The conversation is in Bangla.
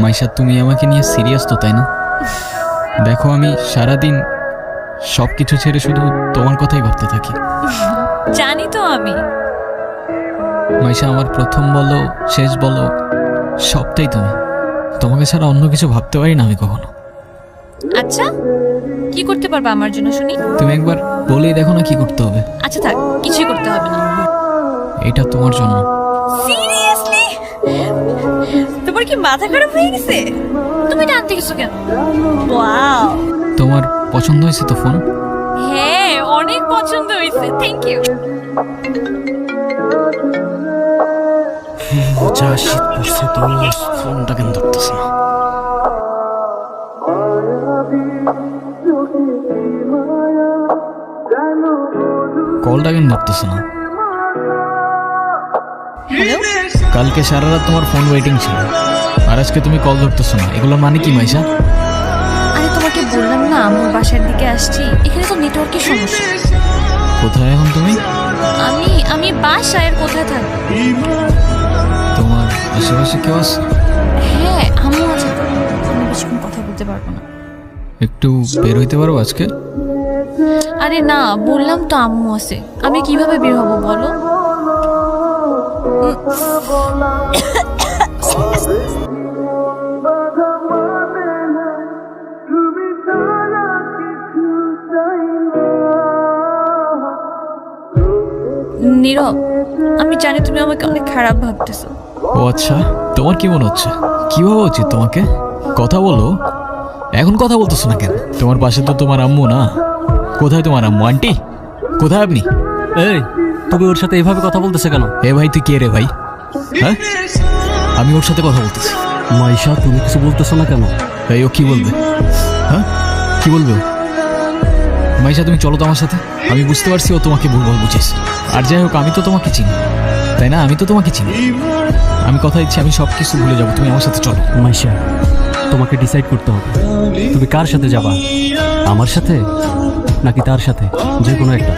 মাইশা, তুমি আমাকে নিয়ে সিরিয়াস তো, তাই না? দেখো, আমি সারাদিন সবকিছু ছেড়ে শুধু তোমার কথাই ভাবতে থাকি। জানি তো আমি। মাইশা, আমার প্রথম বলো শেষ বলো সবটাই তুমি। তোমাকে ছাড়া অন্য কিছু ভাবতে পারি না আমি কখনো। আচ্ছা, কি করতে পারবা আমার জন্য শুনি? তুমি একবার বলেই দেখো না কি করতে হবে। আচ্ছা থাক, কিছুই করতে হবে না। এটা তোমার জন্য। সিরিয়াসলি? তোমার কি মাথা খারাপ হয়ে গেছে? তুমি টানতে গেছো কেন? ওয়াও, তোমার পছন্দ হয়েছে তো ফোন? হ্যাঁ অনেক পছন্দ হয়েছে, থ্যাংক ইউ। যা শীত পড়ছে, তো ফোনটা কেন ধরতেছে না? কলটা কেন ধরতেছে না? হ্যালো, কালকে সারা রাত তোমার ফোন ওয়েটিং ছিল, আর আজকে তুমি কল ধরতেছো না। এগুলোর মানে কি মাইশা? আরে তোমাকে বললাম না আমার বাসার দিকে আসছি, এখানে তো নেটওয়ার্কের সমস্যা। কোথায় এখন তুমি? আমি বাসায়, আর কোথায় থাকবো? তোমার আশেপাশে কেউ আছে? হ্যাঁ আম্মু আছে তো, আমি বেশিক্ষণ কথা বলতে পারবো না। একটু বের হইতে পারো আজকে? আরে না, বললাম তো আম্মু আছে, আমি কিভাবে বের হবো বলো? নীরব, আমি জানি তুমি আমাকে অনেক খারাপ ভাবতেছো। ও আচ্ছা, তোমার কি মনে হচ্ছে? কি ভাবা উচিত তোমাকে? কথা বলো। এখন কথা বলতেছো না কেন? তোমার পাশে তো তোমার আম্মু না? কোথায় তোমার আম্মু? আন্টি কোথায় আপনি? এই, তুমি ওর সাথে এভাবে কথা বলতেছে কেন? এ ভাই, তুই কে রে ভাই? হ্যাঁ, আমি ওর সাথে কথা বলতেছি। মাইশা, তুমি কিছু বলতেছো না কেন? এই, ও কি বলবে? হ্যাঁ, কি বলবে ও? মাইশা, তুমি চলো তো আমার সাথে। আমি বুঝতে পারছি ও তোমাকে ভুলভাল বুঝেছে। আর যাই হোক, আমি তো তোমাকে চিনি, তাই না? আমি তো তোমাকে চিনি। আমি কথা দিচ্ছি, আমি সব কিছু ভুলে যাবো। তুমি আমার সাথে চলো। মাইশা, তোমাকে ডিসাইড করতে হবে তুমি কার সাথে যাবা, আমার সাথে নাকি তার সাথে, যে কোনো একটা।